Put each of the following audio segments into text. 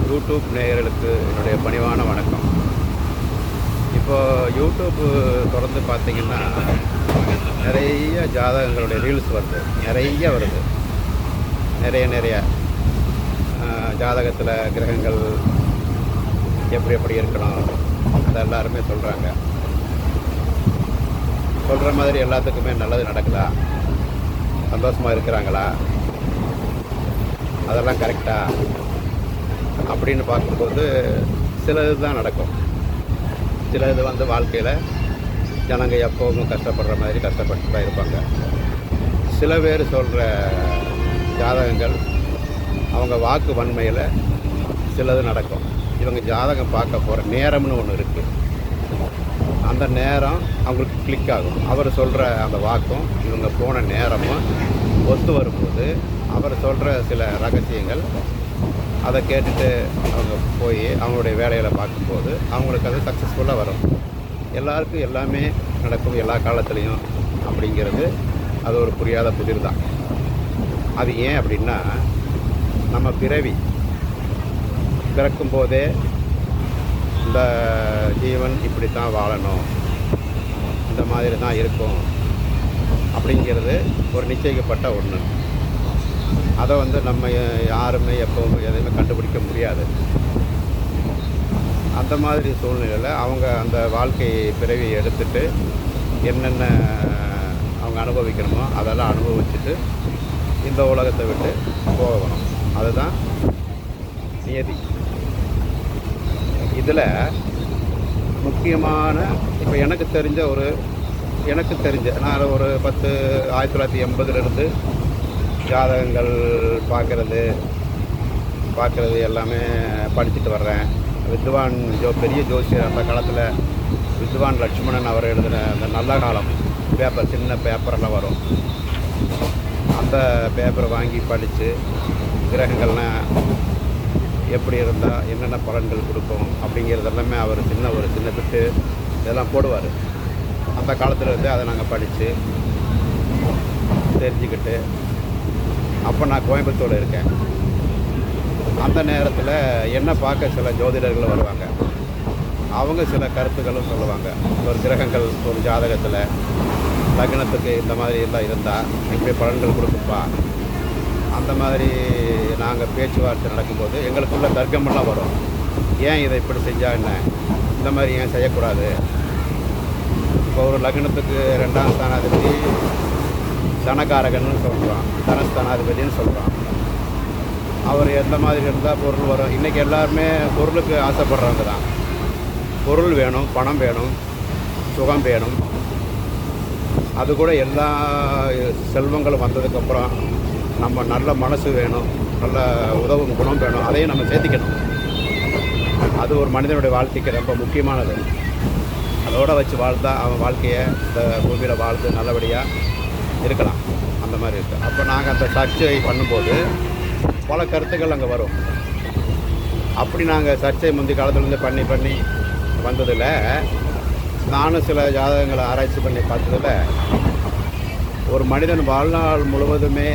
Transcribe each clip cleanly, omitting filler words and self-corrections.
YouTube நேயர்களுக்கு என்னுடைய பணிவான வணக்கம். இப்போது யூடியூப் தொடர்ந்து பார்த்திங்கன்னா நிறைய ஜாதகங்களுடைய ரீல்ஸ் வருது, நிறைய வருது. நிறைய ஜாதகத்தில் கிரகங்கள் எப்படி இருக்கணும் அதை எல்லாருமே சொல்கிறாங்க. சொல்கிற மாதிரி எல்லாத்துக்குமே நல்லது நடக்குதா, சந்தோஷமாக இருக்கிறாங்களா, அதெல்லாம் கரெக்டாக அப்படின்னு பார்க்கும்போது சிலது தான் நடக்கும். சிலது வாழ்க்கையில் ஜனங்க எப்போவும் கஷ்டப்படுற மாதிரி கஷ்டப்பட்டு தான் இருப்பாங்க. சில பேர் சொல்கிற ஜாதகங்கள் அவங்க வாக்கு வன்மையில் சிலது நடக்கும். இவங்க ஜாதகம் பார்க்க போகிற நேரம்னு ஒன்று இருக்குது. அந்த நேரம் அவங்களுக்கு கிளிக் ஆகும். அவர் சொல்கிற அந்த வாக்கும் இவங்க போன நேரமும் ஒத்து வரும்போது அவர் சொல்கிற சில ரகசியங்கள் அதை கேட்டுட்டு அவங்க போய் அவங்களுடைய வேலைகளை பார்க்கும்போது அவங்களுக்கு அது சக்ஸஸ்ஃபுல்லாக வரும். எல்லாருக்கும் எல்லாமே நடக்கும் எல்லா காலத்துலேயும் அப்படிங்கிறது அது ஒரு புரியாத புதிர் தான். அது ஏன் அப்படின்னா, நம்ம பிறக்கும் போதே இந்த ஜீவன் இப்படி தான் வாழணும், இந்த மாதிரி தான் இருக்கும் அப்படிங்கிறது ஒரு நிச்சயிக்கப்பட்ட ஒன்று. அதை நம்ம யாருமே எப்போவும் எதையுமே கண்டுபிடிக்க முடியாது. அந்த மாதிரி சூழ்நிலையில் அவங்க அந்த வாழ்க்கை பிறவி எடுத்துட்டு என்னென்ன அவங்க அனுபவிக்கணுமோ அதெல்லாம் அனுபவிச்சுட்டு இந்த உலகத்தை விட்டு போகணும். அதுதான் நியதி. இதில் முக்கியமான இப்போ எனக்கு தெரிஞ்ச நான் ஒரு 1980 ஜாதகங்கள் பார்க்குறது எல்லாமே படிச்சுட்டு வர்றேன். பெரிய ஜோசியர் அந்த காலத்தில் வித்வான் லட்சுமணன் அவர் எழுதின அந்த நல்ல காலம் பேப்பர், சின்ன பேப்பரெல்லாம் வரும். அந்த பேப்பரை வாங்கி படித்து கிரகங்கள்லாம் எப்படி இருந்தால் என்னென்ன பலன்கள் கொடுக்கும் அப்படிங்கிறது எல்லாமே அவர் ஒரு சின்ன பிட்டு இதெல்லாம் போடுவார். அந்த காலத்தில் இருந்து அதை நாங்கள் படித்து தெரிஞ்சுக்கிட்டு, அப்போ நான் கோயம்புத்தூரில் இருக்கேன். அந்த நேரத்தில் என்ன பார்க்க சில ஜோதிடர்கள் வருவாங்க. அவங்க சில கருத்துக்களும் சொல்லுவாங்க. ஒரு கிரகங்கள் ஒரு ஜாதகத்தில் லக்னத்துக்கு இந்த மாதிரி எல்லாம் இருந்தால் இப்படி பலன்கள் கொடுக்குப்பா. அந்த மாதிரி நாங்கள் பேச்சுவார்த்தை நடக்கும்போது எங்களுக்குள்ள தர்க்கமெல்லாம் வரும். ஏன் இதை இப்படி செஞ்சால் என்ன, இந்த மாதிரி ஏன் செய்யக்கூடாது. இப்போ ஒரு லக்னத்துக்கு 2ஆம் ஸ்தானாதிபதி தனகாரகன்னு சொல்கிறான், தனஸ்தானாதிபதினு சொல்கிறான். அவர் எந்த மாதிரி இருந்தால் பொருள் வரும். இன்றைக்கி எல்லாருமே பொருளுக்கு ஆசைப்படுறவங்க தான். பொருள் வேணும், பணம் வேணும், சுகம் வேணும். அது கூட எல்லா செல்வங்களும் வந்ததுக்கப்புறம் நம்ம நல்ல மனசு வேணும், நல்ல உதவும் குணம் வேணும். அதையும் நம்ம சேர்த்திக்கணும். அது ஒரு மனிதனுடைய வாழ்க்கைக்கு ரொம்ப முக்கியமானது. அதோடு வச்சு வாழ்ந்தா அவன் வாழ்க்கையை இந்த பூமியில் வாழ்ந்து நல்லபடியாக இருக்கலாம். அந்த மாதிரி இருக்குது. அப்போ நாங்கள் அந்த சர்ச்சை பண்ணும்போது பல கருத்துக்கள் அங்கே வரும். அப்படி நாங்கள் சர்ச்சை முந்தைய காலத்துலேருந்து பண்ணி வந்ததில் நானும் சில ஜாதகங்களை ஆராய்ச்சி பண்ணி பார்த்ததில், ஒரு மனிதன் வாழ்நாள் முழுவதுமே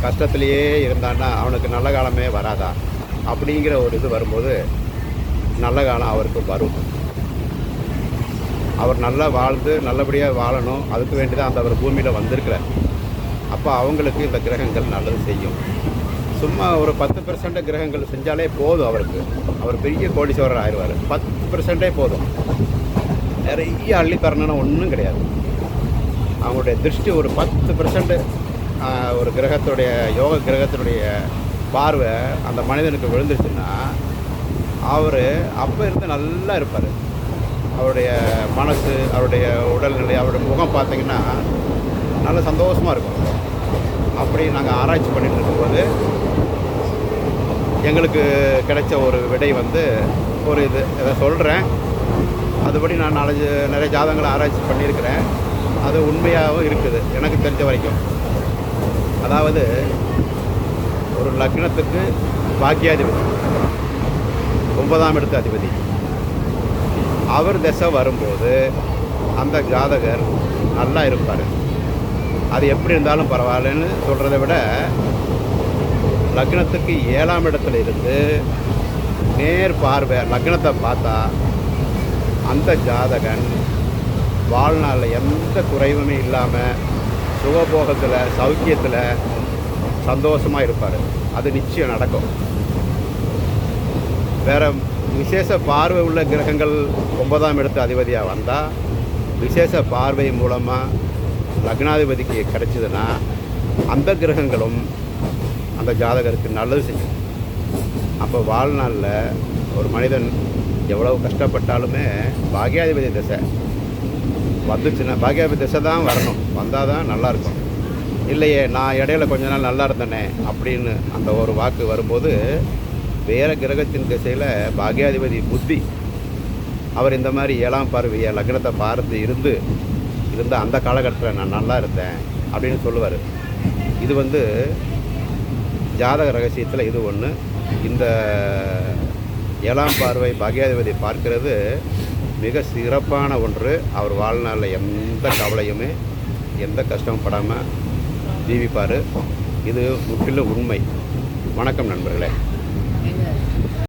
கஷ்டத்திலேயே இருந்தான்னா அவனுக்கு நல்ல காலமே வராதா அப்படிங்கிற ஒரு இது வரும்போது நல்ல காலம் அவருக்கு வரும். அவர் நல்லா வாழ்ந்து நல்லபடியாக வாழணும், அதுக்கு வேண்டி தான் அந்த அவர் பூமியில் வந்திருக்கிறார். அப்போ அவங்களுக்கு இந்த கிரகங்கள் நல்லது செய்யும். சும்மா ஒரு 10% கிரகங்கள் செஞ்சாலே போதும் அவருக்கு. அவர் பெரிய கோடீஸ்வரர் ஆயிடுவார். 10% போதும். நிறைய அள்ளி தரணும்னு ஒன்றும் கிடையாது. அவங்களுடைய திருஷ்டி ஒரு 10% ஒரு கிரகத்துடைய யோக கிரகத்தினுடைய பார்வை அந்த மனிதனுக்கு விழுந்துருச்சுன்னா அவர் அப்போ இருந்து நல்லா இருப்பார். அவருடைய மனசு, அவருடைய உடல்நிலை, அவருடைய முகம் பார்த்திங்கன்னா நல்ல சந்தோஷமாக இருக்கும். அப்படி நாங்கள் ஆராய்ச்சி பண்ணிகிட்டு இருக்கும்போது எங்களுக்கு கிடைச்ச ஒரு விடை ஒரு இதை சொல்கிறேன். அதுபடி நான் நிறைய ஜாதகங்களை ஆராய்ச்சி பண்ணியிருக்கிறேன். அது உண்மையாகவும் இருக்குது எனக்கு தெரிஞ்ச வரைக்கும். அதாவது ஒரு லக்னத்துக்கு பாக்கியாதிபதி 9ஆம் இடத்து அதிபதி அவர் திசை வரும்போது அந்த ஜாதகர் நல்லா இருப்பார். அது எப்படி இருந்தாலும் பரவாயில்லன்னு சொல்கிறத விட, லக்னத்துக்கு 7ஆம் இடத்துல இருந்து நேர் பார்வை லக்னத்தை பார்த்தா அந்த ஜாதகன் வாழ்நாளில் எந்த குறைவுமே இல்லாமல் சுகபோகத்தில் சௌக்கியத்தில் சந்தோஷமாக இருப்பார். அது நிச்சயம் நடக்கும். வேறு விசேஷ பார்வை உள்ள கிரகங்கள் 9ஆம் இடத்து அதிபதியாக வந்தால் விசேஷ பார்வை மூலமாக லக்னாதிபதிக்கு கிடைச்சிதுன்னா அந்த கிரகங்களும் அந்த ஜாதகருக்கு நல்லது செய்யும். அப்போ வாழ்நாளில் ஒரு மனிதன் எவ்வளவு கஷ்டப்பட்டாலுமே பாக்யாதிபதி திசை வந்துச்சுன்னா, பாக்யாதிபதி திசை தான் வரணும், வந்தால் தான் நல்லாயிருக்கும். இல்லையே நான் இடையில கொஞ்ச நாள் நல்லா இருந்தேனே அப்படின்னு அந்த ஒரு வாக்கு வரும்போது வேறு கிரகத்தின் திசையில் பாக்யாதிபதி புத்தி அவர் இந்த மாதிரி 7ஆம் பார்வையை லக்னத்தை பார்த்து இருந்த அந்த காலகட்டத்தில் நான் நல்லா இருந்தேன் அப்படின்னு சொல்லுவார். இது ஜாதக ரகசியத்தில் இது ஒன்று. இந்த 7ஆம் பார்வை பாக்யாதிபதி பார்க்கிறது மிக சிறப்பான ஒன்று. அவர் வாழ்நாளில் எந்த கவலையுமே எந்த கஷ்டமும் படாமல் ஜீவிப்பார். இது முற்றிலும் உண்மை. வணக்கம் நண்பர்களே.